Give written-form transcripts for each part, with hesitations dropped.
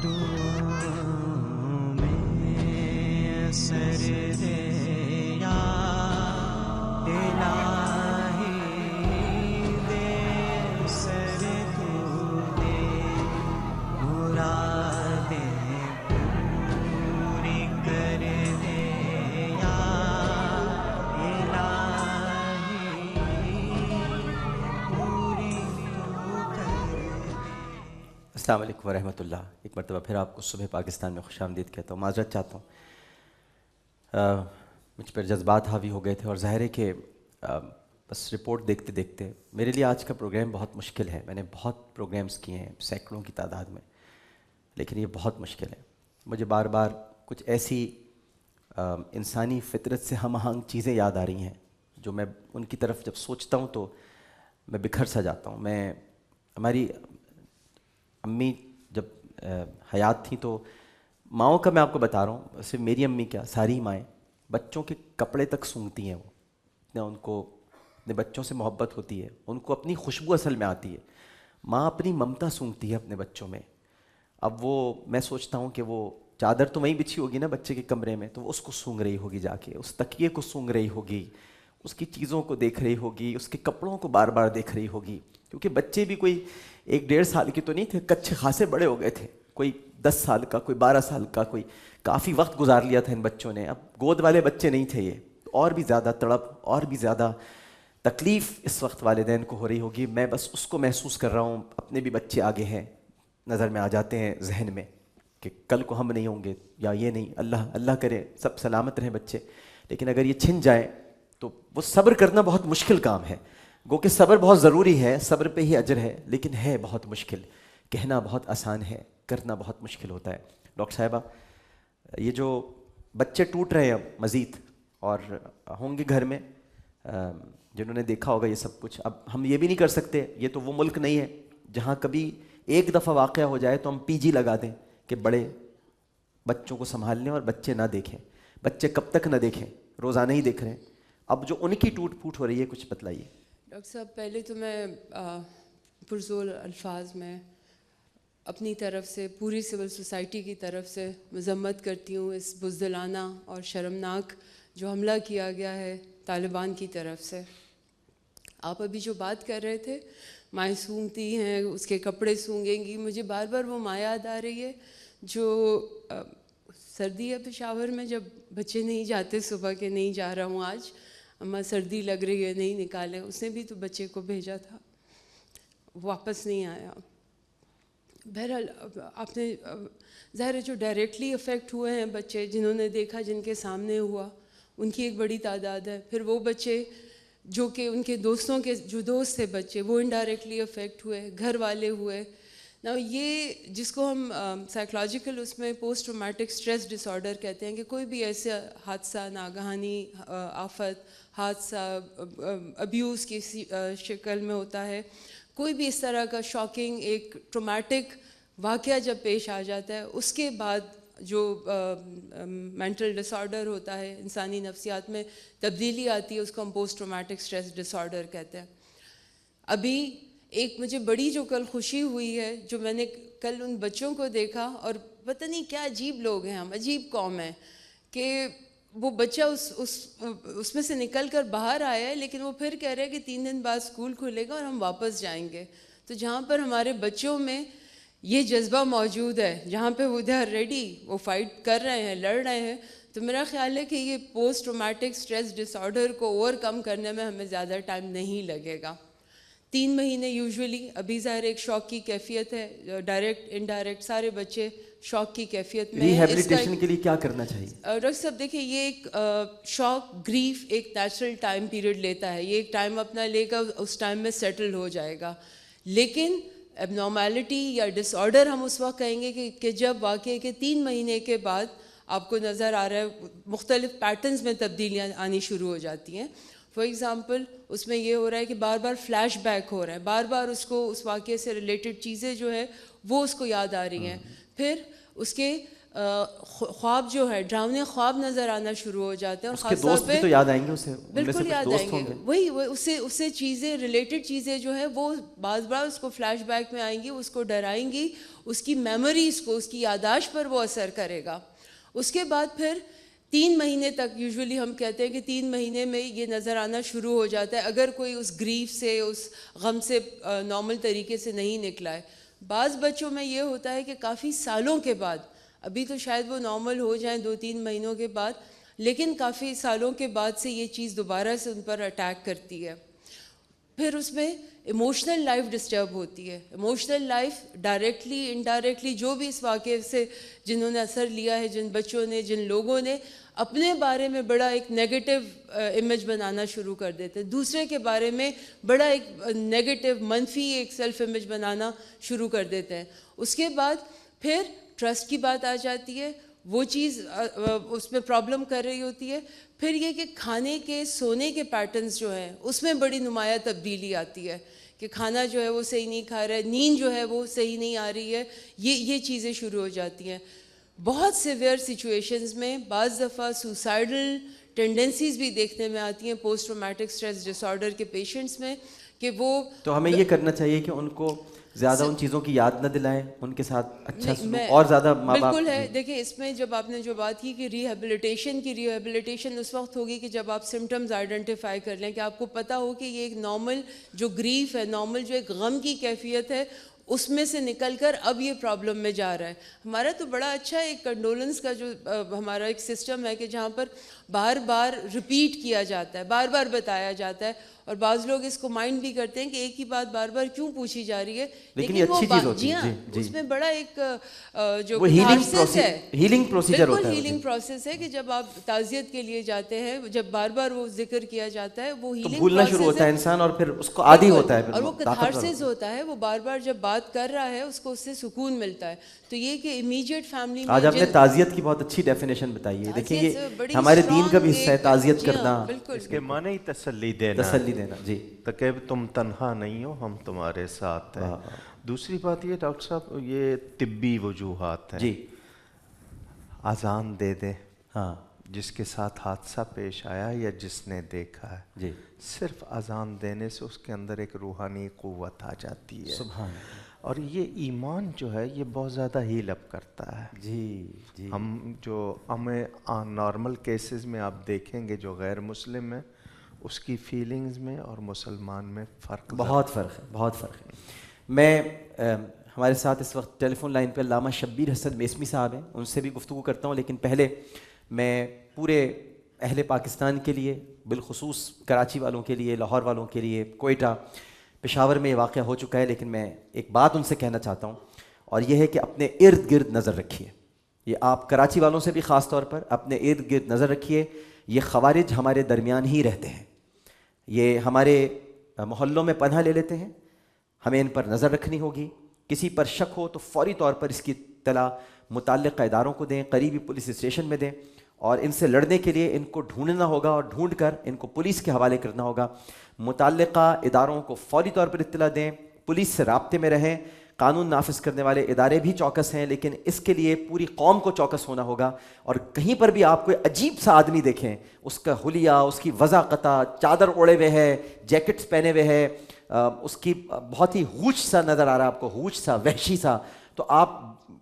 دعاؤں میں سر دے یا الہی، دے سر تو دے مرادیں پوری کر دے یا الہی، پوری تو کر دے۔ السلام علیکم ورحمۃ اللہ۔ ایک مرتبہ پھر آپ کو صبح پاکستان میں خوش آمدید کہتا ہوں، معذرت چاہتا ہوں، مجھ پر جذبات حاوی ہو گئے تھے، اور ظاہر ہے کہ بس رپورٹ دیکھتے دیکھتے میرے لیے آج کا پروگرام بہت مشکل ہے۔ میں نے بہت پروگرامز کیے ہیں سینکڑوں کی تعداد میں، لیکن یہ بہت مشکل ہے۔ مجھے بار بار کچھ ایسی انسانی فطرت سے ہم آہنگ چیزیں یاد آ رہی ہیں جو میں ان کی طرف جب سوچتا ہوں تو میں بکھر سا جاتا ہوں۔ ہماری امی جب حیات تھیں تو ماؤں کا میں آپ کو بتا رہا ہوں، صرف میری امی کیا، ساری مائیں بچوں کے کپڑے تک سونگھتی ہیں، وہ اتنا ان کو اپنے بچوں سے محبت ہوتی ہے، ان کو اپنی خوشبو اصل میں آتی ہے۔ ماں اپنی ممتا سونگھتی ہے اپنے بچوں میں۔ اب وہ میں سوچتا ہوں کہ وہ چادر تو وہیں بچھی ہوگی نا بچے کے کمرے میں، تو وہ اس کو سونگھ رہی ہوگی، جا کے اس تکیے کو سونگھ رہی ہوگی، اس کی چیزوں کو دیکھ رہی ہوگی، اس کے کپڑوں کو بار بار دیکھ رہی ہوگی، کیونکہ بچے بھی کوئی 1-1.5 سال کے تو نہیں تھے، کچھ خاصے بڑے ہو گئے تھے، کوئی 10 سال کا، کوئی 12 سال کا، کوئی کافی وقت گزار لیا تھا ان بچوں نے۔ اب گود والے بچے نہیں تھے، یہ اور بھی زیادہ تڑپ اور بھی زیادہ تکلیف اس وقت والدین کو ہو رہی ہوگی۔ میں بس اس کو محسوس کر رہا ہوں، اپنے بھی بچے آگے ہیں، نظر میں آ جاتے ہیں ذہن میں کہ کل کو ہم نہیں ہوں گے، یا یہ نہیں، اللہ کرے سب سلامت رہیں بچے، لیکن اگر یہ چھن جائیں تو وہ صبر کرنا بہت مشکل کام ہے۔ گو کہ صبر بہت ضروری ہے، صبر پہ ہی اجر ہے، لیکن ہے بہت مشکل۔ کہنا بہت آسان ہے، کرنا بہت مشکل ہوتا ہے۔ ڈاکٹر صاحبہ، یہ جو بچے ٹوٹ رہے ہیں اب مزید، اور ہوں گے گھر میں جنہوں نے دیکھا ہوگا یہ سب کچھ، اب ہم یہ بھی نہیں کر سکتے، یہ تو وہ ملک نہیں ہے جہاں کبھی ایک دفعہ واقعہ ہو جائے تو ہم پی جی لگا دیں کہ بڑے بچوں کو سنبھال لیں اور بچے نہ دیکھیں۔ بچے کب تک نہ دیکھیں؟ روزانہ ہی دیکھ رہے ہیں۔ اب جو ان کی ٹوٹ پھوٹ ہو رہی ہے، کچھ بتلائیے۔ ڈاکٹر صاحب، پہلے تو میں پرزور الفاظ میں اپنی طرف سے پوری سول سوسائٹی کی طرف سے مذمت کرتی ہوں اس بزدلانہ اور شرمناک جو حملہ کیا گیا ہے طالبان کی طرف سے۔ آپ ابھی جو بات کر رہے تھے، مائیں سونگتی ہیں، اس کے کپڑے سونگیں گی، مجھے بار بار وہ ماں یاد آ رہی ہے جو سردی ہے پشاور میں، جب بچے نہیں جاتے صبح کے، نہیں جا رہا ہوں آج، اماں سردی لگ رہی ہے نہیں نکالیں، اس نے بھی تو بچے کو بھیجا تھا، واپس نہیں آیا۔ بہرحال آپ نے ظاہر ہے جو ڈائریکٹلی افیکٹ ہوئے ہیں بچے، جنہوں نے دیکھا، جن کے سامنے ہوا، ان کی ایک بڑی تعداد ہے۔ پھر وہ بچے جو کہ ان کے دوستوں کے جو دوست تھے بچے، وہ انڈائریکٹلی افیکٹ ہوئے، گھر والے ہوئے۔ نا یہ جس کو ہم سائیکلوجیکل اس میں post traumatic stress dis order کہتے ہیں، کہ کوئی بھی ایسا حادثہ، ناگہانی آفت، حادثہ ابیوز کی شکل میں ہوتا ہے، کوئی بھی اس طرح کا شاکنگ ایک ٹرومیٹک واقعہ جب پیش آ جاتا ہے، اس کے بعد جو مینٹل ڈس آرڈر ہوتا ہے، انسانی نفسیات میں تبدیلی آتی ہے، اس کو ہم post traumatic stress dis order کہتے ہیں۔ ابھی ایک مجھے بڑی جو کل خوشی ہوئی ہے، جو میں نے کل ان بچوں کو دیکھا، اور پتہ نہیں کیا عجیب لوگ ہیں ہم، عجیب قوم ہے، کہ وہ بچہ اس میں سے نکل کر باہر آیا ہے، لیکن وہ پھر کہہ رہے ہیں کہ 3 دن بعد اسکول کھلے گا اور ہم واپس جائیں گے۔ تو جہاں پر ہمارے بچوں میں یہ جذبہ موجود ہے، جہاں پہ وہ دے آر ریڈی، وہ فائٹ کر رہے ہیں، لڑ رہے ہیں، تو میرا خیال ہے کہ یہ post traumatic stress dis order کو اوور کم کرنے میں ہمیں زیادہ ٹائم نہیں لگے گا۔ 3 مہینے یوزولی، ابھی ظاہر ایک شوق کی کیفیت ہے، ڈائریکٹ انڈائریکٹ سارے بچے شوق کی کیفیت میں ہیں۔ ریہیبلیٹیشن کے لیے کیا کرنا چاہیے؟ ڈاکٹر صاحب دیکھیں، یہ ایک شوق، گریف ایک نیچرل ٹائم پیریڈ لیتا ہے، یہ ایک ٹائم اپنا لے گا، اس ٹائم میں سیٹل ہو جائے گا، لیکن اب نارمیلٹی یا ڈس آرڈر ہم اس وقت کہیں گے کہ جب واقعے کے 3 مہینے کے بعد آپ کو نظر آ رہا ہے مختلف پیٹرنز میں تبدیلیاں آنی شروع ہو جاتی ہیں۔ فار ایگزامپل اس میں یہ ہو رہا ہے کہ بار بار فلیش بیک ہو رہا ہے، بار بار اس کو اس واقعے سے ریلیٹڈ چیزیں جو ہے وہ اس کو یاد آ رہی ہیں، پھر اس کے خواب جو ہے ڈراؤنے خواب نظر آنا شروع ہو جاتے ہیں, اور اس کے خاص طور دوست بھی پہ تو یاد آئیں گے اسے, ان میں سے بالکل کچھ یاد دوست آئیں ہوں گے, گے. وہی اسے چیزیں ریلیٹڈ چیزیں جو ہے وہ بعض بار اس کو فلیش بیک میں آئیں گی, اس کو ڈرائیں گی, اس کی میموریز کو, اس کی یاداشت پر وہ اثر کرے گا. اس کے بعد پھر 3 مہینے تک یوزولی ہم کہتے ہیں کہ 3 مہینے میں یہ نظر آنا شروع ہو جاتا ہے, اگر کوئی اس گریف سے, اس غم سے نارمل طریقے سے نہیں نکلا ہے. بعض بچوں میں یہ ہوتا ہے کہ کافی سالوں کے بعد, ابھی تو شاید وہ نارمل ہو جائیں 2-3 مہینوں کے بعد, لیکن کافی سالوں کے بعد سے یہ چیز دوبارہ سے ان پر اٹیک کرتی ہے. پھر اس میں ایموشنل لائف ڈسٹرب ہوتی ہے. ایموشنل لائف ڈائریکٹلی انڈائریکٹلی جو بھی اس واقعے سے جنہوں نے اثر لیا ہے, جن بچوں نے, جن لوگوں نے, اپنے بارے میں بڑا ایک نیگیٹو امیج بنانا شروع کر دیتے ہیں, دوسرے کے بارے میں بڑا ایک نیگیٹو منفی ایک سیلف امیج بنانا شروع کر دیتے ہیں. اس کے بعد پھر ٹرسٹ کی بات آ جاتی ہے, وہ چیز اس میں پرابلم کر رہی ہوتی ہے. پھر یہ کہ کھانے کے, سونے کے پیٹرنز جو ہیں اس میں بڑی نمایاں تبدیلی آتی ہے کہ کھانا جو ہے وہ صحیح نہیں کھا رہا ہے, نیند جو ہے وہ صحیح نہیں آ رہی ہے, یہ چیزیں شروع ہو جاتی ہیں. بہت سیویئر سچویشنز میں بعض دفعہ سوسائڈل ٹینڈنسیز بھی دیکھنے میں آتی ہیں post traumatic stress dis order کے پیشنٹس میں, کہ وہ تو ہمیں یہ کرنا چاہیے کہ ان کو زیادہ ان چیزوں کی یاد نہ دلائیں, ان کے ساتھ اچھا سلوک, اور زیادہ ماں باپ. بالکل ہے. دیکھیں اس میں جب آپ نے جو بات کی کہ ریہیبلیٹیشن اس وقت ہوگی کہ جب آپ سمٹمز آئیڈینٹیفائی کر لیں, کہ آپ کو پتہ ہو کہ یہ ایک نارمل جو گریف ہے, نارمل جو ایک غم کی کیفیت ہے, اس میں سے نکل کر اب یہ پرابلم میں جا رہا ہے. ہمارا تو بڑا اچھا ایک کنڈولنس کا جو ہمارا ایک سسٹم ہے کہ جہاں پر بار بار ریپیٹ کیا جاتا ہے, بار بار بتایا جاتا ہے, اور بعض لوگ اس کو مائنڈ بھی کرتے ہیں کہ ایک ہی بات بار بار کیوں پوچھی جا رہی ہے, لیکن یہ اچھی چیز ہوتی جی ہے. ہاں, جی اس میں بڑا ایک جو ہیلنگ ہے, ہیلنگ پروسیجر بالکل ہوتا ہے. ہیلنگ پروسیس ہے کہ جب آپ تعزیت کے لیے جاتے ہیں, جب بار بار وہ ذکر کیا جاتا ہے, وہ تو ہیلنگ بھولنا شروع ہوتا ہے انسان, اور پھر اس کو عادی ہوتا ہے, اور وہ پھر طاقتور کتھارسس ہوتا ہے, وہ بار بار جب بات کر رہا ہے اس کو اس سے سکون ملتا ہے. تو یہ کہ امیجیٹ فیملی میں آج آپ نے تعزیت کی بہت اچھی ڈیفینیشن بتائی ہے. دیکھیں یہ ہمارے دین کا بھی حصہ ہے تعزیت کرنا, اس کے معنی ہی تسلی دینا, تسلی دینا. جی کہ تم تنہا نہیں ہو, ہم تمہارے ساتھ ہیں. دوسری بات یہ ڈاکٹر صاحب, یہ طبی وجوہات ہیں. جی اذان دے دیں, ہاں, جس کے ساتھ حادثہ پیش آیا یا جس نے دیکھا ہے, جی صرف اذان دینے سے اس کے اندر ایک روحانی قوت آ جاتی ہے. سبحان, اور یہ ایمان جو ہے یہ بہت زیادہ ہیل اپ کرتا ہے. جی ہم جو ہمیں نارمل کیسز میں آپ دیکھیں گے جو غیر مسلم ہیں, اس کی فیلنگز میں اور مسلمان میں بہت فرق ہے, بہت فرق ہے. میں ہمارے ساتھ اس وقت ٹیلی فون لائن پہ علامہ شبیر حسن میسمی صاحب ہیں, ان سے بھی گفتگو کرتا ہوں, لیکن پہلے میں پورے اہل پاکستان کے لیے, بالخصوص کراچی والوں کے لیے, لاہور والوں کے لیے, کوئٹہ, پشاور میں یہ واقعہ ہو چکا ہے, لیکن میں ایک بات ان سے کہنا چاہتا ہوں, اور یہ ہے کہ اپنے ارد گرد نظر رکھیے. یہ آپ کراچی والوں سے بھی خاص طور پر اپنے ارد گرد نظر رکھیے. یہ خوارج ہمارے درمیان ہی رہتے ہیں, یہ ہمارے محلوں میں پناہ لے لیتے ہیں, ہمیں ان پر نظر رکھنی ہوگی. کسی پر شک ہو تو فوری طور پر اس کی اطلاع متعلقہ اداروں کو دیں, قریبی پولیس اسٹیشن میں دیں, اور ان سے لڑنے کے لیے ان کو ڈھونڈنا ہوگا, اور ڈھونڈ کر ان کو پولیس کے حوالے کرنا ہوگا. متعلقہ اداروں کو فوری طور پر اطلاع دیں, پولیس سے رابطے میں رہیں. قانون نافذ کرنے والے ادارے بھی چوکس ہیں, لیکن اس کے لیے پوری قوم کو چوکس ہونا ہوگا. اور کہیں پر بھی آپ کوئی عجیب سا آدمی دیکھیں, اس کا حلیہ, اس کی وضاقتہ, چادر اوڑے ہوئے ہے, جیکٹس پہنے ہوئے ہے, اس کی بہت ہی ہوش سا نظر آ رہا ہے آپ کو, ہوش سا, وحشی سا, تو آپ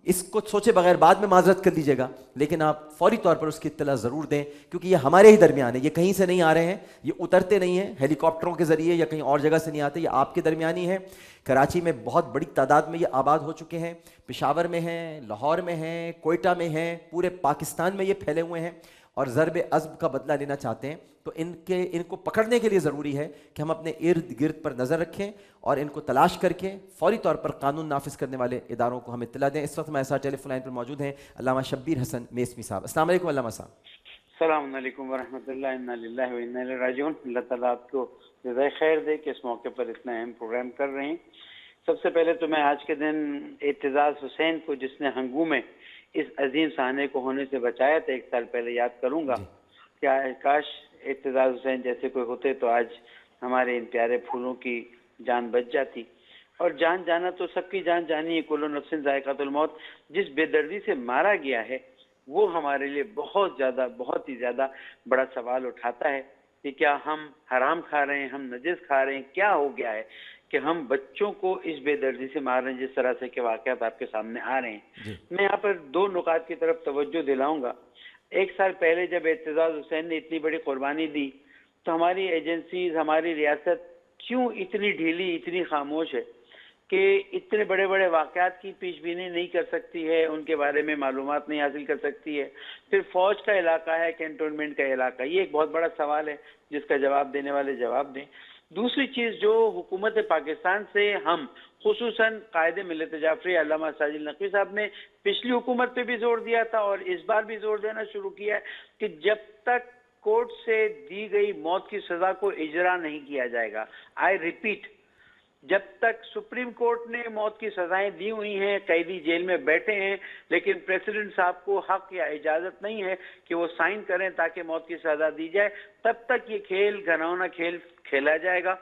اس کو سوچے بغیر بعد میں معذرت کر لیجیے گا, لیکن آپ فوری طور پر اس کی اطلاع ضرور دیں, کیونکہ یہ ہمارے ہی درمیان ہے, یہ کہیں سے نہیں آ رہے ہیں, یہ اترتے نہیں ہیں ہیلی کاپٹروں کے ذریعے یا کہیں اور جگہ سے نہیں آتے, یہ آپ کے درمیان ہی ہیں. کراچی میں بہت بڑی تعداد میں یہ آباد ہو چکے ہیں, پشاور میں ہیں, لاہور میں ہیں, کوئٹہ میں ہیں, پورے پاکستان میں یہ پھیلے ہوئے ہیں, اور ضرب عضب کا بدلہ لینا چاہتے ہیں. تو ان کو پکڑنے کے لیے ضروری ہے کہ ہم اپنے ارد گرد پر نظر رکھیں, اور ان کو تلاش کر کے فوری طور پر قانون نافذ کرنے والے اداروں کو ہم اطلاع دیں. اس وقت ہمارے ساتھ ٹیلی فون لائن پر موجود ہیں علامہ شبیر حسن میسمی صاحب. السلام علیکم علامہ صاحب. السلام علیکم ورحمۃ اللہ, انا للہ و انا الیہ راجعون. اللہ تعالیٰ آپ کو جزائے خیر دے کہ اس موقع پر اتنا اہم پروگرام کر رہے ہیں. سب سے پہلے تو میں آج کے دن اعتزاز حسین کو, جس نے ہنگو میں اس عظیم سہانے کو ہونے سے بچایا تھا 1 سال پہلے, یاد کروں گا. کیا کاش اعتزاز حسین جیسے کوئی ہوتے تو آج ہمارے ان پیارے پھولوں کی جان بچ جاتی. اور جان جانا تو سب کی جان جانی ہے، کل نفس ذائقۃ الموت. جس بے دردی سے مارا گیا ہے وہ ہمارے لیے بہت ہی زیادہ بڑا سوال اٹھاتا ہے کہ کیا ہم حرام کھا رہے ہیں، ہم نجس کھا رہے ہیں، کیا ہو گیا ہے کہ ہم بچوں کو اس بے دردی سے مار رہے ہیں جس طرح سے کہ واقعات آپ کے سامنے آ رہے ہیں. میں یہاں پر 2 نکات کی طرف توجہ دلاؤں گا. 1 سال پہلے جب اعتزاز حسین نے اتنی بڑی قربانی دی تو ہماری ایجنسیز، ہماری ریاست کیوں اتنی ڈھیلی، اتنی خاموش ہے کہ اتنے بڑے بڑے واقعات کی پیش بینی نہیں کر سکتی ہے، ان کے بارے میں معلومات نہیں حاصل کر سکتی ہے. پھر فوج کا علاقہ ہے، کینٹونمنٹ کا علاقہ، یہ ایک بہت بڑا سوال ہے جس کا جواب دینے والے جواب دیں. دوسری چیز جو حکومت پاکستان سے ہم خصوصاً قائد ملت جعفری علامہ ساجد نقوی صاحب نے پچھلی حکومت پہ بھی زور دیا تھا اور اس بار بھی زور دینا شروع کیا ہے کہ جب تک کورٹ سے دی گئی موت کی سزا کو اجرا نہیں کیا جائے گا، آئی ریپیٹ، جب تک سپریم کورٹ نے موت کی سزائیں دی ہوئی ہیں، قیدی جیل میں بیٹھے ہیں، لیکن پریزیڈنٹ صاحب کو حق یا اجازت نہیں ہے کہ وہ سائن کریں تاکہ موت کی سزا دی جائے، تب تک یہ کھیل گھناؤنا کھیل کھیلا جائے گا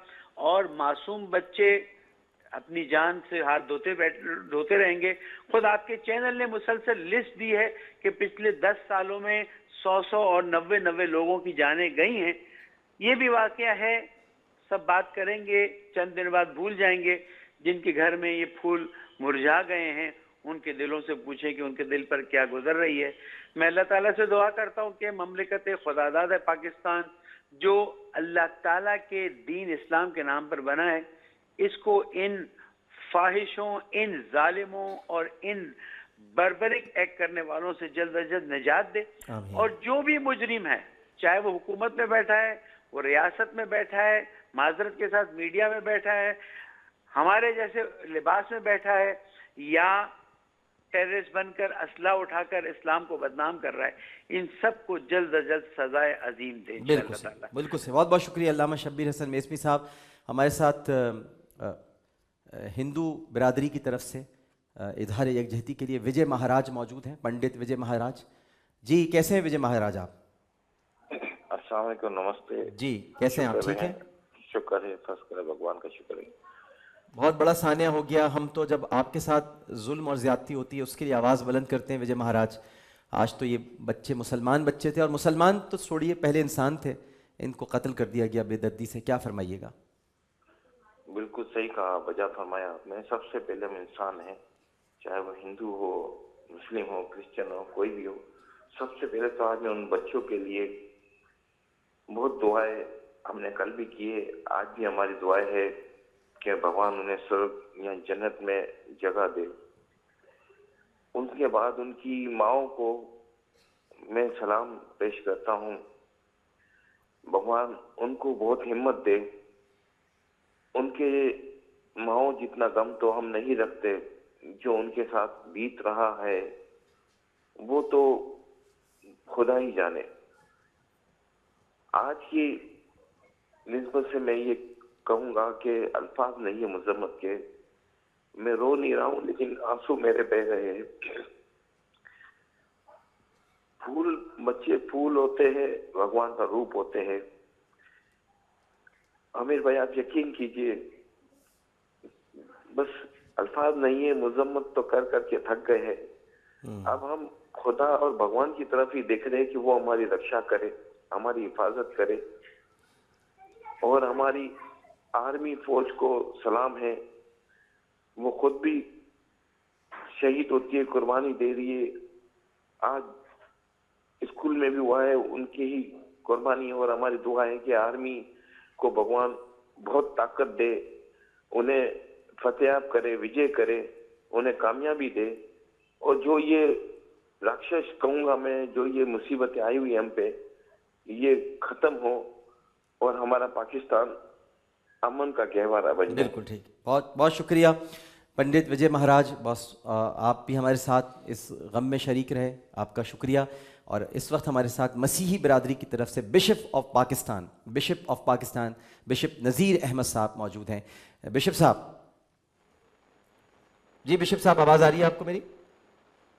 اور معصوم بچے اپنی جان سے ہاتھ دھوتے رہیں گے. خود آپ کے چینل نے مسلسل لسٹ دی ہے کہ پچھلے 10 سالوں میں 100 اور 90 لوگوں کی جانیں گئی ہیں. یہ بھی واقعہ ہے، سب بات کریں گے، چند دن بعد بھول جائیں گے. جن کے گھر میں یہ پھول مرجھا گئے ہیں ان کے دلوں سے پوچھیں کہ ان کے دل پر کیا گزر رہی ہے. میں اللہ تعالیٰ سے دعا کرتا ہوں کہ مملکت خداداد ہے پاکستان، جو اللہ تعالیٰ کے دین اسلام کے نام پر بنا ہے، اس کو ان فاحشوں، ان ظالموں اور ان بربرک ایکٹ کرنے والوں سے جلد از جلد نجات دے. اور جو بھی مجرم ہے، چاہے وہ حکومت میں بیٹھا ہے، وہ ریاست میں بیٹھا ہے، معذرت کے ساتھ میڈیا میں بیٹھا ہے، ہمارے جیسے لباس میں بیٹھا ہے، یا ٹیررسٹ بن کر اسلحہ اٹھا کر اسلام کو بدنام کر رہا ہے، ان سب کو جلد از جلد سزائے عظیم دے انشاءاللہ تعالی. بالکل سے بہت شکریہ علامہ شبیر حسن میسمی صاحب. ہمارے ساتھ ہندو برادری کی طرف سے اظہار یکجہتی کے لیے وجے مہاراج موجود ہیں، پنڈت وجے مہاراج. جی کیسے ہیں وجے مہاراج آپ؟ السلام علیکم، نمستے جی، کیسے ہیں آپ؟ ٹھیک ہیں؟ شکر ہے، فرض کرے بھگوان کا شکر ہے. بہت بڑا سانحہ ہو گیا. ہم تو جب آپ کے ساتھ ظلم اور زیادتی ہوتی ہے اس کے لیے آواز بلند کرتے ہیں وجے مہاراج. آج تو یہ بچے مسلمان بچے تھے، اور مسلمان تو چھوڑیے پہلے انسان تھے، ان کو قتل کر دیا گیا بے دردی سے. کیا فرمائیے گا؟ بالکل صحیح کہا، بجا فرمایا آپ نے. سب سے پہلے ہم انسان ہیں، چاہے وہ ہندو ہو، مسلم ہو، کرسچن ہو، کوئی بھی ہو. سب سے پہلے تو آج میں ان بچوں کے لیے بہت دعائیں ہم نے کل بھی کیے، آج بھی ہماری دعائیں ہے کہ بھگوان انہیں سرگ یا جنت میں جگہ دے. ان کے بعد ان کی ماؤں کو میں سلام پیش کرتا ہوں. بھگوان ان کو بہت ہمت دے. ان کے ماؤں جتنا غم تو ہم نہیں رکھتے، جو ان کے ساتھ بیت رہا ہے وہ تو خدا ہی جانے. آج کی نسبت سے میں یہ کہوں گا کہ الفاظ نہیں ہے مذمت کے. میں رو نہیں رہا ہوں لیکن آنسو میرے بہہ رہے ہیں. پھول، بچے پھول ہوتے ہیں، بھگوان کا روپ ہوتے ہیں. عامر بھائی آپ یقین کیجئے، بس الفاظ نہیں ہے، مذمت تو کر کر کے تھک گئے ہیں. اب ہم خدا اور بھگوان کی طرف ہی دیکھ رہے ہیں کہ وہ ہماری رکشا کرے، ہماری حفاظت کرے. اور ہماری آرمی فوج کو سلام ہے، وہ خود بھی شہید ہوتی ہے، قربانی دے رہی ہے. آج اسکول میں بھی ہوا ہے، ان کی ہی قربانی. اور ہماری دعا ہے کہ آرمی کو بھگوان بہت طاقت دے، انہیں فتح کرے، وجے کرے، انہیں کامیابی دے. اور جو یہ راکشس کہوں گا میں، جو یہ مصیبتیں آئی ہوئی ہم پہ، یہ ختم ہو اور ہمارا پاکستان امن کا گہوارہ بن جائے. بالکل ٹھیک. بہت بہت شکریہ پنڈت وجے مہاراج. بس آپ بھی ہمارے ساتھ اس غم میں شریک رہے، آپ کا شکریہ. اور اس وقت ہمارے ساتھ مسیحی برادری کی طرف سے bishop of Pakistan bishop Nazir Ahmed صاحب موجود ہیں. بشپ صاحب، جی بشپ صاحب آواز آ رہی ہے آپ کو میری؟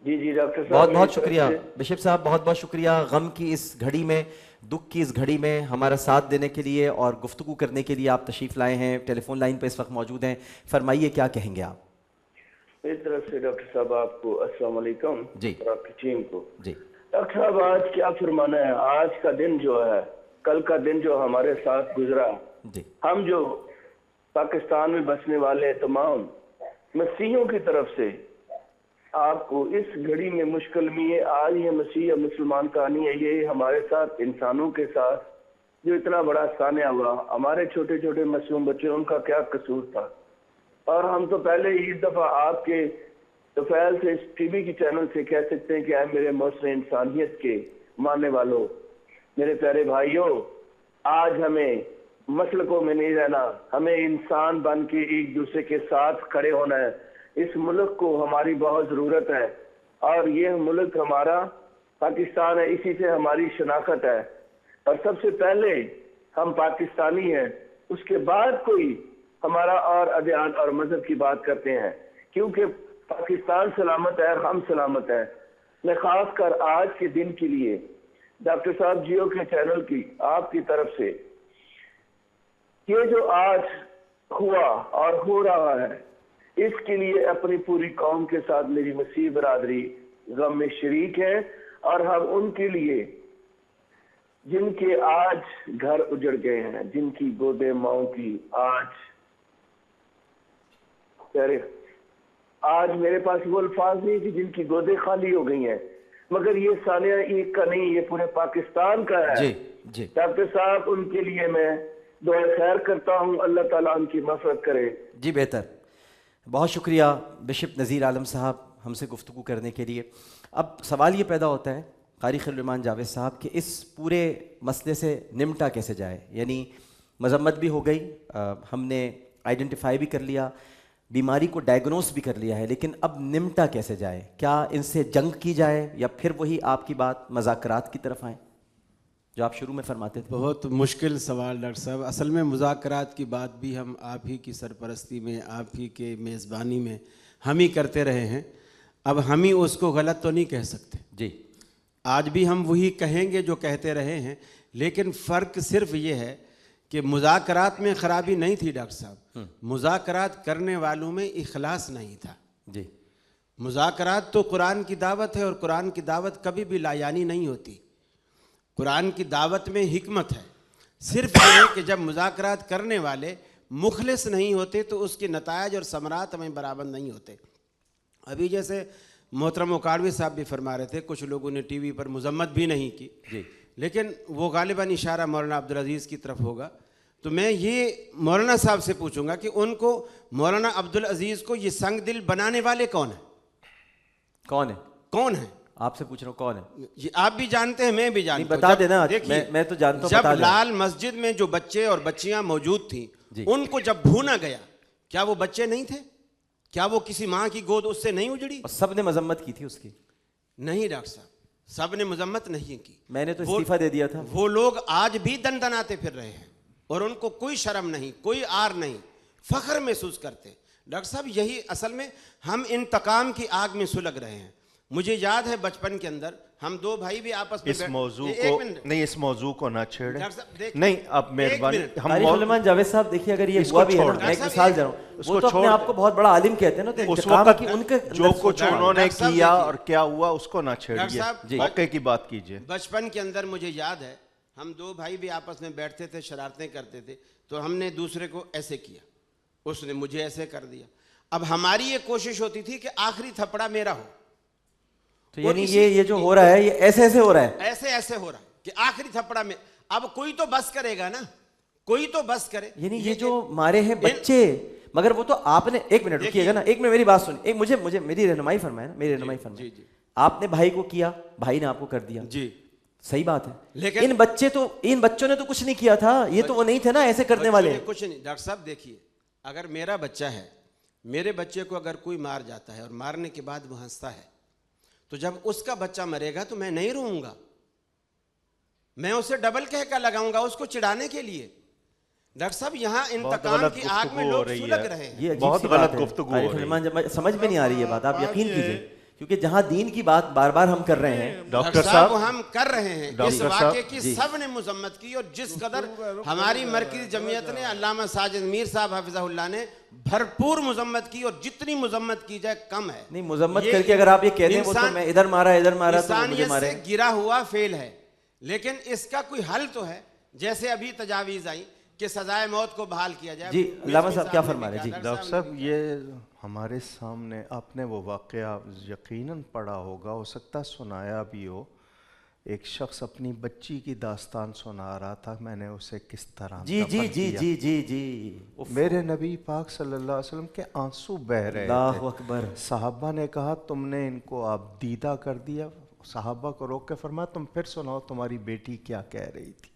جی ڈاکٹر صاحب بہت بہت شکریہ بشپ صاحب، بہت بہت شکریہ غم کی اس گھڑی میں، دکھ کی اس گھڑی میں ہمارا ساتھ دینے کے لیے اور گفتگو کرنے کے لیے آپ تشریف لائے ہیں، ٹیلی فون لائن پہ اس وقت موجود ہیں، فرمائیے کیا کہیں گے آپ؟ میری طرف سے ڈاکٹر صاحب آپ کو السلام علیکم جی اور آپ کی ٹیم کو۔ جی ڈاکٹر صاحب آج کیا فرمانا ہے، آج کا دن جو ہے، کل کا دن جو ہمارے ساتھ گزرا، جی ہم جو پاکستان میں بسنے والے تمام مسیحیوں کی طرف سے آپ کو اس گھڑی میں مشکل میں یہ آج یہ مسیح یا مسلمان کہانی ہے، یہ ہمارے ساتھ انسانوں کے ساتھ جو اتنا بڑا سانحہ ہوا، ہمارے چھوٹے چھوٹے معصوم بچے، ان کا کیا قصور تھا؟ اور ہم تو پہلے ہی اس دفعہ آپ کے توفیل سے اس ٹی وی کی چینل سے کہہ سکتے ہیں کہ اے میرے محسن انسانیت کے ماننے والوں، میرے پیارے بھائیوں، آج ہمیں مسلکوں میں نہیں رہنا، ہمیں انسان بن کے ایک دوسرے کے ساتھ کھڑے ہونا ہے۔ اس ملک کو ہماری بہت ضرورت ہے، اور یہ ملک ہمارا پاکستان ہے، اسی سے ہماری شناخت ہے، اور سب سے پہلے ہم پاکستانی ہیں، اس کے بعد کوئی ہمارا اور ادیان اور مذہب کی بات کرتے ہیں، کیونکہ پاکستان سلامت ہے اور ہم سلامت ہیں۔ میں خاص کر آج کے دن کے لیے ڈاکٹر صاحب جیو کے چینل کی آپ کی طرف سے یہ جو آج ہوا اور ہو رہا ہے، اس کے لیے اپنی پوری قوم کے ساتھ میری مسیح برادری غم میں شریک ہے، اور ہم ان کے لیے جن کے آج گھر اجڑ گئے ہیں، جن کی گودیں ماؤں کی آج میرے پاس وہ الفاظ نہیں کہ جن کی گودیں خالی ہو گئی ہیں، مگر یہ سانحہ ایک کا نہیں، یہ پورے پاکستان کا ہے۔ جی جی ڈاکٹر صاحب ان کے لیے میں دعا خیر کرتا ہوں، اللہ تعالیٰ ان کی مغفرت کرے۔ جی بہتر، بہت شکریہ بشپ نذیر عالم صاحب ہم سے گفتگو کرنے کے لیے۔ اب سوال یہ پیدا ہوتا ہے قاری خلیل الرحمن جاوید صاحب کہ اس پورے مسئلے سے نمٹا کیسے جائے؟ یعنی مذمت بھی ہو گئی، ہم نے آئیڈینٹیفائی بھی کر لیا، بیماری کو ڈائگنوز بھی کر لیا ہے، لیکن اب نمٹا کیسے جائے؟ کیا ان سے جنگ کی جائے، یا پھر وہی آپ کی بات مذاکرات کی طرف آئیں جو آپ شروع میں فرماتے تھے؟ بہت مشکل سوال ڈاکٹر صاحب۔ اصل میں مذاکرات کی بات بھی ہم آپ ہی کی سرپرستی میں، آپ ہی کے میزبانی میں ہم ہی کرتے رہے ہیں، اب ہم ہی اس کو غلط تو نہیں کہہ سکتے۔ جی آج بھی ہم وہی کہیں گے جو کہتے رہے ہیں، لیکن فرق صرف یہ ہے کہ مذاکرات میں خرابی نہیں تھی ڈاکٹر صاحب، مذاکرات کرنے والوں میں اخلاص نہیں تھا۔ جی مذاکرات تو قرآن کی دعوت ہے، اور قرآن کی دعوت کبھی بھی لایانی نہیں ہوتی۔ قرآن کی دعوت میں حکمت ہے، صرف یہ ہے کہ جب مذاکرات کرنے والے مخلص نہیں ہوتے تو اس کے نتائج اور ثمرات ہمیں برابر نہیں ہوتے۔ ابھی جیسے محترم اکاڑوی صاحب بھی فرما رہے تھے، کچھ لوگوں نے ٹی وی پر مذمت بھی نہیں کی، جی لیکن وہ غالباً اشارہ مولانا عبدالعزیز کی طرف ہوگا، تو میں یہ مولانا صاحب سے پوچھوں گا کہ ان کو، مولانا عبدالعزیز کو یہ سنگ دل بنانے والے کون ہیں؟ کون ہیں؟ آپ سے پوچھ رہا ہوں کون ہے؟ یہ آپ بھی جانتے ہیں، میں بھی جانتا ہوں۔ بتا دینا، دیکھیے، میں تو جانتا ہوں، جب لال مسجد میں جو بچے اور بچیاں موجود تھیں، ان کو جب بھونا گیا، کیا وہ بچے نہیں تھے؟ کیا وہ کسی ماں کی گود اس سے نہیں اجڑی؟ اور سب نے مذمت کی تھی اس کی؟ نہیں ڈاکٹر صاحب، سب نے مذمت نہیں کی، میں نے تو استعفیٰ دے دیا تھا۔ وہ لوگ آج بھی دندناتے پھر رہے ہیں، اور ان کو کوئی شرم نہیں، کوئی آر نہیں، فخر محسوس کرتے۔ ڈاکٹر صاحب یہی اصل میں ہم انتقام کی آگ میں سلگ رہے ہیں۔ مجھے یاد ہے بچپن کے اندر ہم دو بھائی بھی آپس میں اس موضوع کو نہیں، اس موضوع کو نہ چھیڑیں، نہیں اب مہربانی۔ قاری خلیل الرحمن جاوید صاحب دیکھیے، اگر یہ ہوا بھی ہے نا، میں ایک مثال دے رہا ہوں، وہ تو اپنے آپ کو بہت بڑا عالم کہتے ہیں نا، تو اس انتقام وقت کی ان کے جو کچھ انہوں نے کیا اور کیا ہوا اس کو نہ چھیڑیے، واقعے کی بات کیجئے۔ بچپن کے اندر مجھے یاد ہے ہم دو بھائی بھی آپس میں بیٹھتے تھے، شرارتیں کرتے تھے، تو ہم نے دوسرے کو ایسے کیا، اس نے مجھے ایسے کر دیا۔ اب ہماری یہ کوشش ہوتی تھی کہ آخری تھپڑا میرا ہو، تو یعنی یہ جو ہو رہا ہے یہ ایسے ہو رہا ہے، ایسے ہو رہا ہے کہ آخری تھپڑا میں، اب کوئی تو بس کرے گا نا، کوئی تو بس کرے۔ یعنی یہ جو مارے ہیں بچے، مگر وہ تو آپ نے، ایک منٹ رکیے گا نا، ایک منٹ میری بات سنیں، مجھے میری رہنمائی فرمائے نا، میری رہنمائی فرمائے۔ آپ نے بھائی کو کیا، بھائی نے آپ کو کر دیا، جی صحیح بات ہے، لیکن ان بچوں نے تو کچھ نہیں کیا تھا، یہ تو وہ نہیں تھے نا ایسے کرنے والے۔ کچھ نہیں ڈاکٹر صاحب، دیکھیے اگر میرا بچہ ہے، میرے بچے کو اگر کوئی مار جاتا ہے اور مارنے کے بعد وہ ہنستا ہے، تو جب اس کا بچہ مرے گا تو میں نہیں رہوں گا، میں اسے ڈبل کہہ کر لگاؤں گا اس کو چڑھانے کے لیے۔ ڈاکٹر صاحب یہاں انتقام کی آگ میں لوگ سلگ رہے ہیں، یہ بہت غلط گفتگو ہو رہی ہے، سمجھ میں نہیں آ رہی ہے بات، آپ یقین کیجئے کیونکہ جہاں دین کی بات بار بار ہم کر رہے ہیں ڈاکٹر صاحب وہ ہم کر رہے ہیں، اس ڈاکٹر واقعے صاحب، کی سب نے مذمت کی، اور جس قدر ہماری مرکزی جمعیت نے علامہ ساجد میر صاحب حفظہ اللہ نے بھرپور مذمت کی، اور جتنی مذمت کی جائے کم ہے. نہیں مذمت کر کے اگر آپ یہ کہہ دیں وہ تو میں ادھر مارا تو مجھے انسانیت مارے. سے گرا ہوا فیل ہے، لیکن اس کا کوئی حل تو ہے. جیسے ابھی تجاویز آئی کہ سزائے موت کو بحال کیا جائے. جی علامہ صاحب کیا فرما رہے ہیں؟ جی ڈاکٹر صاحب یہ ہمارے سامنے آپ نے وہ واقعہ یقیناً پڑھا ہوگا، ہو سکتا سنایا بھی ہو. ایک شخص اپنی بچی کی داستان سنا رہا تھا، میں نے اسے کس طرح جی جی دفن جی کیا. جی جی جی میرے نبی پاک صلی اللہ علیہ وسلم کے آنسو بہ رہے اللہ تھے. اکبر. صحابہ نے کہا تم نے ان کو آپ دیدہ کر دیا. صحابہ کو روک کے فرمایا تم پھر سناؤ تمہاری بیٹی کیا کہہ رہی تھی.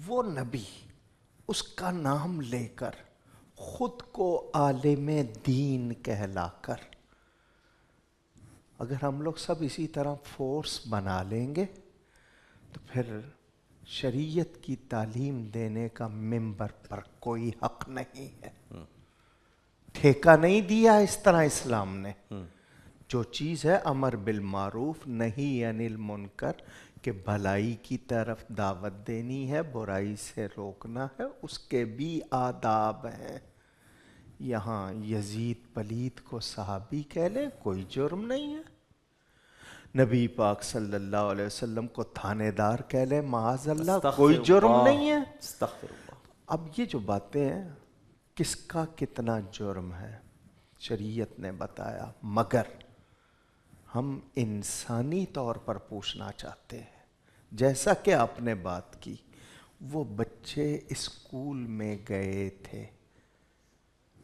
وہ نبی اس کا نام لے کر خود کو عالم دین کہلا کر، اگر ہم لوگ سب اسی طرح فورس بنا لیں گے تو پھر شریعت کی تعلیم دینے کا ممبر پر کوئی حق نہیں ہے. ٹھیکہ نہیں دیا اس طرح اسلام نے. جو چیز ہے امر بالمعروف نہی عن المنکر، کہ بھلائی کی طرف دعوت دینی ہے، برائی سے روکنا ہے، اس کے بھی آداب ہیں. یہاں یزید پلید کو صحابی کہہ لے کوئی جرم نہیں ہے. نبی پاک صلی اللہ علیہ وسلم کو تھانے دار کہہ لے معاذ اللہ کوئی جرم نہیں ہے. استغفر اللہ. اب یہ جو باتیں ہیں کس کا کتنا جرم ہے شریعت نے بتایا، مگر ہم انسانی طور پر پوچھنا چاہتے ہیں. جیسا کہ آپ نے بات کی، وہ بچے اسکول میں گئے تھے،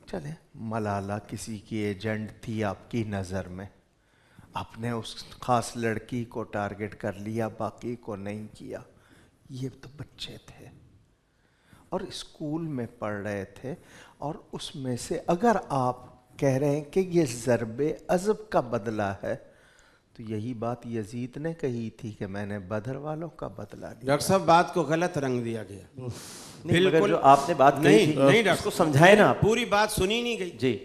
چلے ملالہ کسی کی ایجنٹ تھی آپ کی نظر میں، آپ نے اس خاص لڑکی کو ٹارگٹ کر لیا، باقی کو نہیں کیا. یہ تو بچے تھے اور اسکول میں پڑھ رہے تھے، اور اس میں سے اگر آپ کہہ رہے ہیں کہ یہ ضرب عضب کا بدلہ ہے، تو یہی بات یزید نے کہی تھی کہ میں نے بدر والوں کا بدلہ لیا. ڈاکٹر صاحب بات کو غلط رنگ دیا گیا. بالکل جو آپ نے بات کہی تھی نہیں اس کو سمجھائے نا آپ. پوری بات سنی نہیں گئی. جی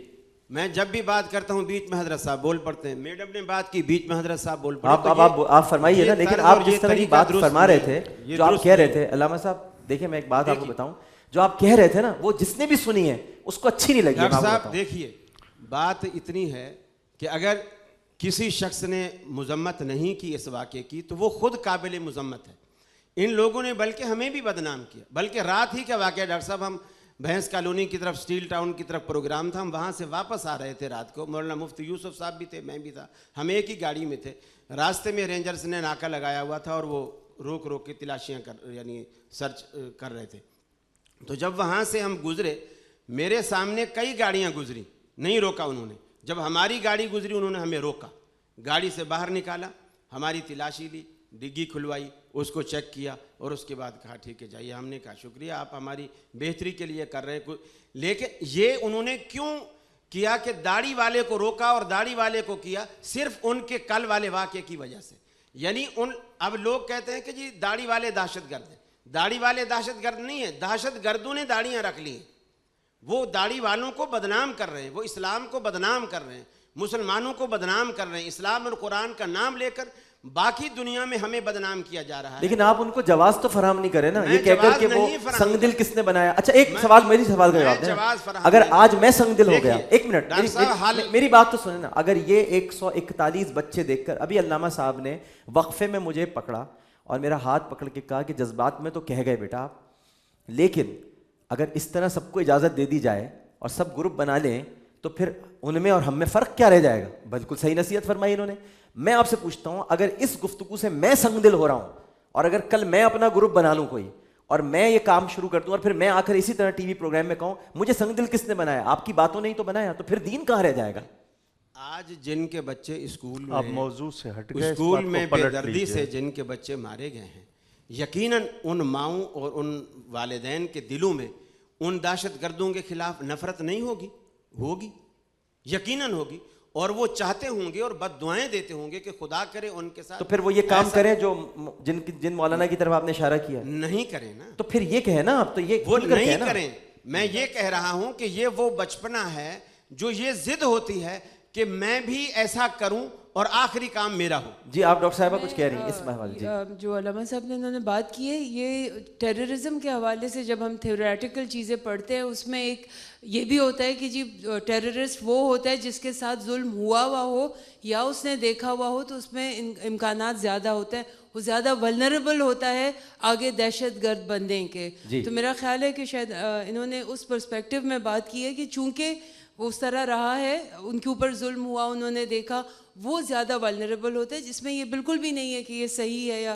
میں جب بھی بات کرتا ہوں بیچ میں حضرت صاحب بول پڑتے ہیں، میڈم نے بات کی بیچ میں حضرت صاحب بول پڑتے ہیں. آپ فرمائیے نا، لیکن آپ جس طرح کی بات فرما رہے تھے، جو آپ کہہ رہے تھے علامہ صاحب، دیکھیں میں ایک بات آپ کو بتاؤں، جو آپ کہہ رہے تھے نا وہ جس نے بھی سنی ہے اس کو اچھی نہیں لگی. ڈاکٹر صاحب دیکھیے بات اتنی ہے کہ اگر کسی شخص نے مذمت نہیں کی اس واقعے کی تو وہ خود قابل مذمت ہے. ان لوگوں نے بلکہ ہمیں بھی بدنام کیا. بلکہ رات ہی کا واقعہ ڈاکٹر صاحب، ہم بھینس کالونی کی طرف اسٹیل ٹاؤن کی طرف پروگرام تھا، ہم وہاں سے واپس آ رہے تھے رات کو، مولانا مفتی یوسف صاحب بھی تھے، میں بھی تھا، ہم ایک ہی گاڑی میں تھے. راستے میں رینجرز نے ناکہ لگایا ہوا تھا اور وہ روک روک کے تلاشیاں یعنی سرچ کر رہے تھے. تو جب وہاں سے ہم گزرے میرے سامنے کئی گاڑیاں گزری، نہیں روکا انہوں نے. جب ہماری گاڑی گزری انہوں نے ہمیں روکا، گاڑی سے باہر نکالا، ہماری تلاشی لی، ڈگی کھلوائی، اس کو چیک کیا اور اس کے بعد کہا ٹھیک ہے جائیے. ہم نے کہا شکریہ آپ ہماری بہتری کے لیے کر رہے ہیں. لیکن یہ انہوں نے کیوں کیا کہ داڑھی والے کو روکا اور داڑھی والے کو کیا صرف ان کے کل والے واقعے کی وجہ سے. یعنی اب لوگ کہتے ہیں کہ جی داڑھی والے دہشت گرد ہیں. داڑھی والے دہشت گرد نہیں ہیں، دہشت گردوں نے داڑیاں رکھ لی ہیں. وہ داڑھی والوں کو بدنام کر رہے ہیں، وہ اسلام کو بدنام کر رہے ہیں، مسلمانوں کو بدنام کر رہے ہیں. اسلام اور قرآن کا نام لے کر باقی دنیا میں ہمیں بدنام کیا جا رہا ہے. لیکن آپ ان کو جواز تو فراہم نہیں کرے نا، یہ کہہ کر کہ وہ سنگ دل کس نے بنایا. اچھا ایک سوال، میری سوال کا جواب دیں. اگر آج میں سنگ دل ہو گیا، ایک منٹ میری بات تو سنیں نا، اگر یہ 141 بچے دیکھ کر، ابھی علامہ صاحب نے وقفے میں مجھے پکڑا اور میرا ہاتھ پکڑ کے کہا کہ جذبات میں تو کہہ گئے بیٹا آپ، لیکن اگر اس طرح سب کو اجازت دے دی جائے اور سب گروپ بنا لیں تو پھر ان میں اور ہم میں فرق کیا رہ جائے گا. بالکل صحیح نصیحت فرمائی انہوں نے. میں آپ سے پوچھتا ہوں، اگر اس گفتگو سے میں سنگ دل ہو رہا ہوں اور اگر کل میں اپنا گروپ بنا لوں کوئی اور میں یہ کام شروع کر دوں اور پھر میں آ کر اسی طرح ٹی وی پروگرام میں کہوں مجھے سنگ دل کس نے بنایا، آپ کی باتوں نے ہی تو بنایا، تو پھر دین کہاں رہ جائے گا. آج جن کے بچے اسکول میں، اب موضوع سے ہٹ گئے، اسکول میں بے دردی سے جن کے بچے مارے گئے ہیں، یقیناً ان ماؤں اور ان والدین کے دلوں میں ان دہشت گردوں کے خلاف نفرت نہیں ہوگی یقیناً ہوگی، اور وہ چاہتے ہوں گے اور بد دعائیں دیتے ہوں گے کہ خدا کرے ان کے ساتھ. تو پھر وہ یہ کام کریں جو جن مولانا کی طرف آپ نے اشارہ کیا. نہیں کریں نا، تو پھر یہ کہیں نا آپ، تو یہ وہ نہیں کریں. میں یہ کہہ رہا ہوں کہ یہ وہ بچپنا ہے جو یہ ضد ہوتی ہے کہ میں بھی ایسا کروں اور آخری کام میرا ہو. جی آپ ڈاکٹر صاحبہ کچھ کہہ رہی ہیں اس حوالے سے. جو علامہ صاحب نے انہوں نے بات کی ہے، یہ ٹیررزم کے حوالے سے جب ہم تھیوریٹیکل چیزیں پڑھتے ہیں اس میں ایک یہ بھی ہوتا ہے کہ جی ٹیررسٹ وہ ہوتا ہے جس کے ساتھ ظلم ہوا ہو یا اس نے دیکھا ہوا ہو، تو اس میں امکانات زیادہ ہوتے ہیں، وہ زیادہ ولنریبل ہوتا ہے آگے دہشت گرد بننے کے. تو میرا خیال ہے کہ شاید انہوں نے اس پرسپیکٹو میں بات کی ہے کہ چونکہ وہ اس طرح رہا ہے، ان کے اوپر ظلم ہوا، انہوں نے دیکھا، وہ زیادہ ولنریبل ہوتا ہے، جس میں یہ بالکل بھی نہیں ہے کہ یہ صحیح ہے یا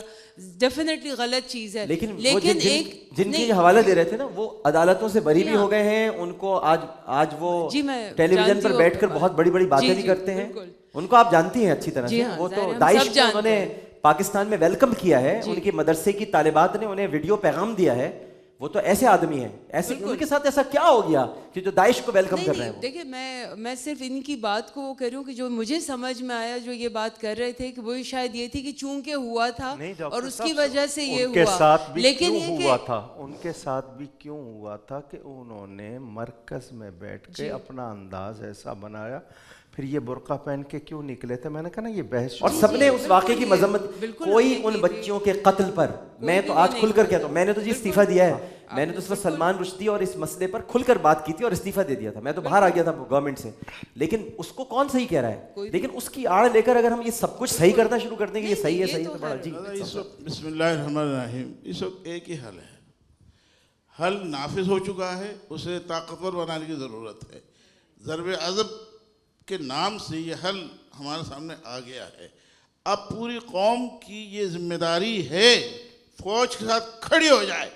ڈیفینیٹلی غلط چیز ہے. لیکن ایک جن کی حوالہ دے رہے تھے نا، وہ عدالتوں سے بری بھی ہو گئے ہیں، ان کو آج وہ ٹیلی ویژن پر بیٹھ کر بہت بڑی بڑی باتیں بھی کرتے ہیں. ان کو آپ جانتی ہیں اچھی طرح سے، وہ تو داعش کو انہوں نے پاکستان میں ویلکم کیا ہے، ان کے مدرسے کی طالبات نے انہیں ویڈیو پیغام دیا ہے. وہ تو ایسے آدمی ہیں، ایسے ان کے ساتھ ایسا کیا ہو گیا کہ جو داعش کو ویلکم کر رہے ہیں؟ دیکھیں میں صرف ان کی بات کو وہ کر رہی ہوں کہ جو مجھے سمجھ میں آیا، جو یہ بات کر رہے تھے کہ وہ شاید یہ تھی کہ چونکہ ہوا تھا اور اس کی وجہ سے یہ ہوا. لیکن ہوا تھا ان کے ساتھ بھی کیوں ہوا تھا کہ انہوں نے مرکز میں بیٹھ کے اپنا انداز ایسا بنایا. پھر یہ برقع پہن کے کیوں نکلے تھے؟ میں نے کہا نا یہ بحث. اور سب نے اس واقعے کی مذمت. کوئی ان بچیوں کے قتل پر، میں تو آج کھل کر کہتا ہوں، میں نے تو جی استعفیٰ دیا ہے. میں نے تو اس وقت سلمان رشدی اور اس مسئلے پر کھل کر بات کی تھی اور استعفیٰ دے دیا تھا. میں تو باہر آ گیا تھا گورنمنٹ سے. لیکن اس کو کون صحیح کہہ رہا ہے؟ لیکن اس کی آڑ لے کر اگر ہم یہ سب کچھ صحیح کرنا شروع کر دیں گے یہ صحیح ہے صحیح ہے تو بڑا جی. بسم اللہ الرحمن الرحیم. اس وقت ایک ہی حل ہے، حل نافذ ہو چکا ہے، اسے طاقتور بنانے کی ضرورت ہے. ضرب عضب کے نام سے یہ حل ہمارے سامنے آ گیا ہے. اب پوری قوم کی یہ ذمہ داری ہے فوج کے ساتھ کھڑی ہو جائے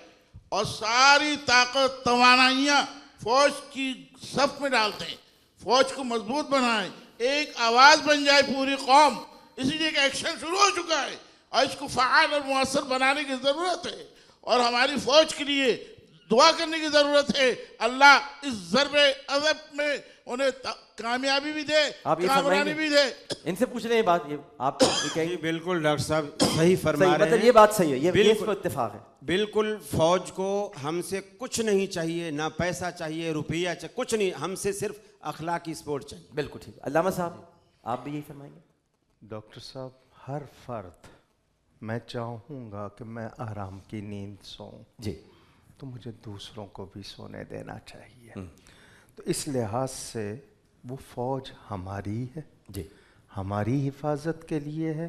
اور ساری طاقت توانائیاں فوج کی صف میں ڈالتے ہیں، فوج کو مضبوط بنائیں، ایک آواز بن جائے پوری قوم. اسی لیے کہ ایکشن شروع ہو چکا ہے اور اس کو فعال اور مؤثر بنانے کی ضرورت ہے اور ہماری فوج کے لیے دعا کرنے کی ضرورت ہے. اللہ اس ضرب عضب میں انہیں کامیابی بھی دے، کامرانی بھی دے. ان سے پوچھ رہے ہیں بات، یہ آپ جی بالکل ڈاکٹر صاحب صحیح فرما رہے ہیں. یہ بات صحیح ہے، یہ اس پر اتفاق ہے. بالکل فوج کو ہم سے کچھ نہیں چاہیے، نہ پیسہ چاہیے، روپیہ چاہیے، کچھ نہیں، ہم سے صرف اخلاقی سپورٹ چاہیے. بالکل ٹھیک. علامہ صاحب آپ بھی یہی فرمائیں گے؟ ڈاکٹر صاحب، ہر فرد میں چاہوں گا کہ میں آرام کی نیند سوؤں جی، تو مجھے دوسروں کو بھی سونے دینا چاہیے. تو اس لحاظ سے وہ فوج ہماری ہے، جی ہماری حفاظت کے لیے ہے.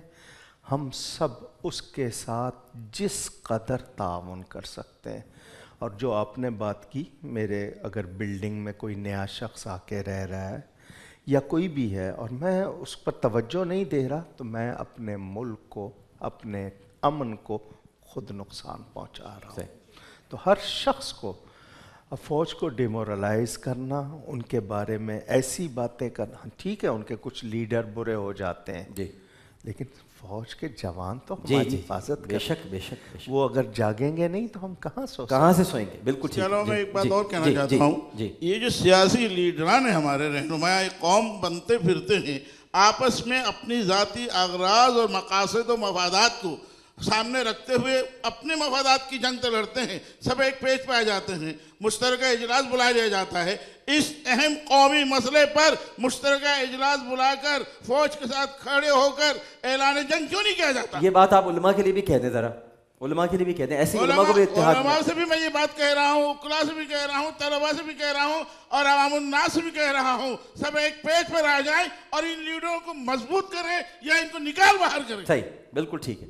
ہم سب اس کے ساتھ جس قدر تعاون کر سکتے ہیں. اور جو آپ نے بات کی، میرے اگر بلڈنگ میں کوئی نیا شخص آ کے رہ رہا ہے یا کوئی بھی ہے اور میں اس پر توجہ نہیں دے رہا، تو میں اپنے ملک کو، اپنے امن کو خود نقصان پہنچا رہا ہوں. تو ہر شخص کو فوج کو ڈیمورلائز کرنا، ان کے بارے میں ایسی باتیں کرنا، ٹھیک ہے ان کے کچھ لیڈر برے ہو جاتے ہیں جی، لیکن فوج کے جوان تو ہماری حفاظت بے شک بے شک بے شک. وہ اگر جاگیں گے نہیں تو ہم کہاں سے سوئیں گے؟ بالکل ٹھیک. چلو میں ایک بات اور کہنا چاہتا ہوں. یہ جو سیاسی لیڈران ہیں ہمارے رہنماء قوم بنتے پھرتے ہیں، آپس میں اپنی ذاتی اغراض اور مقاصد و مفادات کو سامنے رکھتے ہوئے اپنے مفادات کی جنگ تو لڑتے ہیں. سب ایک پیج پہ آ جاتے ہیں، مشترکہ اجلاس بلا لیا جاتا ہے. اس اہم قومی مسئلے پر مشترکہ اجلاس بلا کر فوج کے ساتھ کھڑے ہو کر اعلان جنگ کیوں نہیں کیا جاتا؟ یہ بات آپ علماء کے لیے بھی کہہ دیں ذرا، علماء کے لیے بھی کہہ دیں. ایسے علماء کو بھی اتحاد. علماء سے بھی میں یہ بات کہہ رہا ہوں، اقلاء سے بھی کہہ رہا ہوں، طلباء سے بھی کہہ رہا ہوں اور عوام الناس سے بھی کہہ رہا ہوں، سب ایک پیج پر آ جائیں اور ان لیڈروں کو مضبوط کریں یا ان کو نکال باہر کریں. صحیح، بالکل ٹھیک ہے.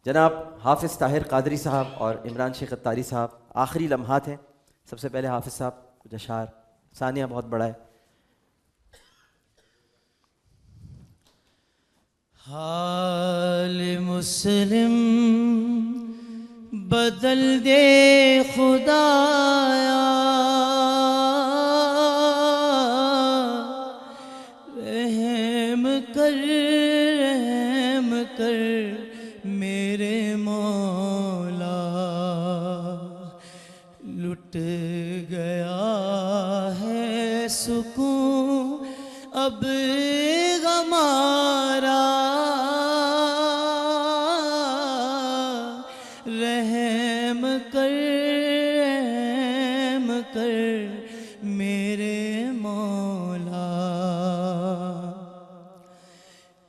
جناب حافظ طاہر قادری صاحب اور عمران شیخ اتاری صاحب، آخری لمحات ہیں. سب سے پہلے حافظ صاحب کچھ اشعار. ثانیہ بہت بڑا ہے. حال مسلم بدل دے خدایا، رحم کر میرے مولا، لٹ گیا ہے سکون اب ہمارا، رحم کر میرے مولا.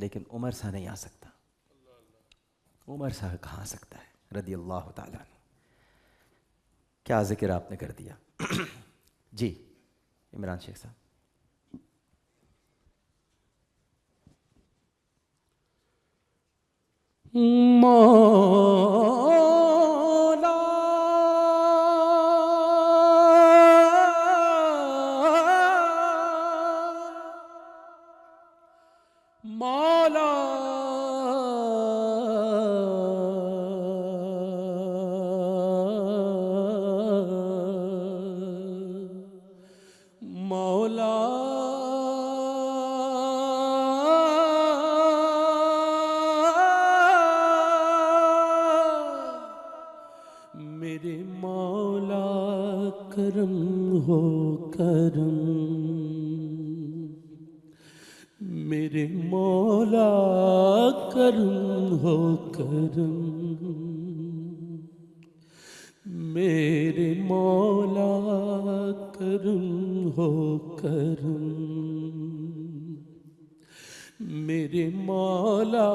لیکن عمر سا نہیں آ سکتا. عمر سا کہاں آ سکتا ہے رضی اللہ تعالیٰ عنہ. کیا ذکر آپ نے کر دیا. جی عمران شیخ صاحب. مولا مولا مولا میرے مولا کرم ہو کرم. میرے مولا کرم ہو کرم. میرے مولا کرم ہو کرم. میرے مولا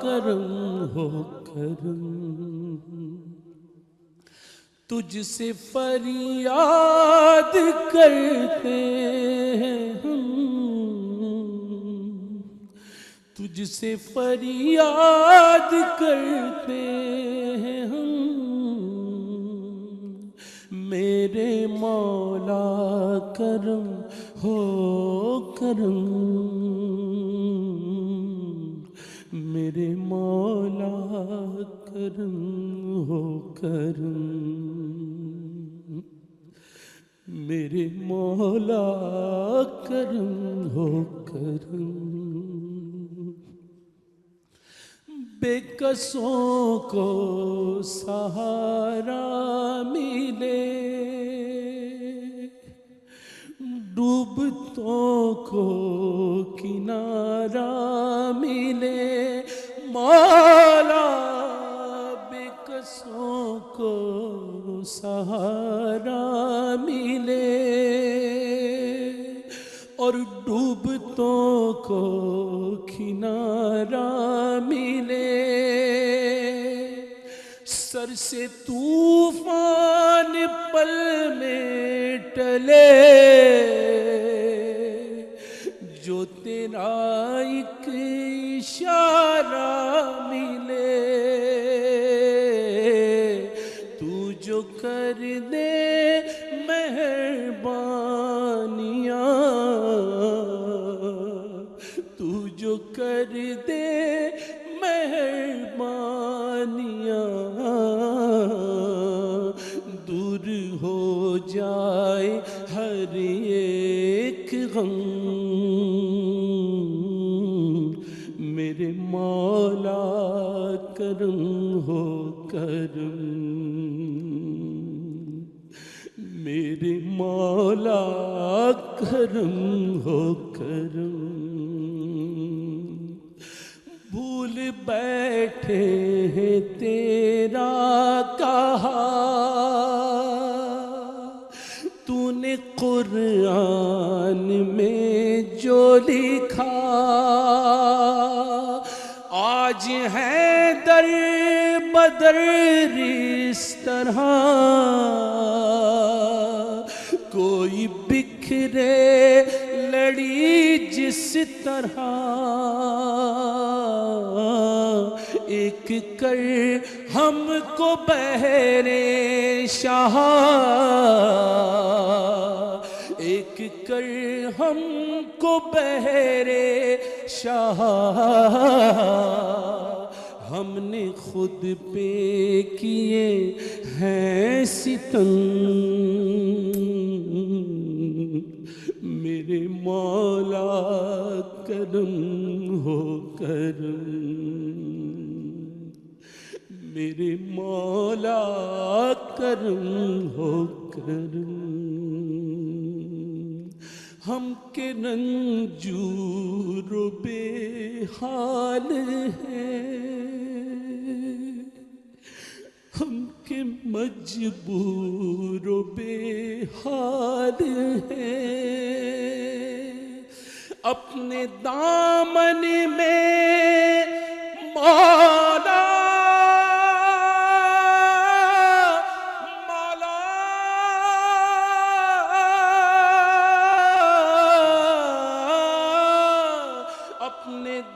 کرم ہو کرم. تجھ سے فریاد کرتے ہیں ہم. تجھ سے فریاد کرتے ہیں ہم. میرے مولا کرم ہو کرم. میرے مولا کرم ہو کرم. میرے مولا کرم ہو کرم. بے کسوں کو سہارا ملے. ڈوبتوں کو کنارہ ملے. مولا بے کسوں کو سہارا ملے اور ڈوبتوں کو کنارہ ملے. سر سے طوفان پل میں ٹلے جو تیرا ایک اشارہ ملے. تو جو کر دے مہربانیاں. تو جو کر دے مہربانیاں. دور ہو جائے ہر ایک غم. میرے مولا کرم ہو کرم. میرے مولا کرم ہو کرم. بھول بیٹھے ہیں تیرا کہا تو نے قرآن میں جو لکھا. آج ہے در بدر اس طرح کوئی بکھرے لڑی جس طرح. ایک کر ہم کو بہرے شاہ. ایک کر ہم کو بہرے شاہ. ہم نے خود پہ کیے ہیں ستم. میرے مولا کرم ہو کرم. میرے مولا کرم ہو کرم. ہم کے رنجور و بے حال ہیں. ہم کے مجبور و بے حال ہیں. اپنے دامن میں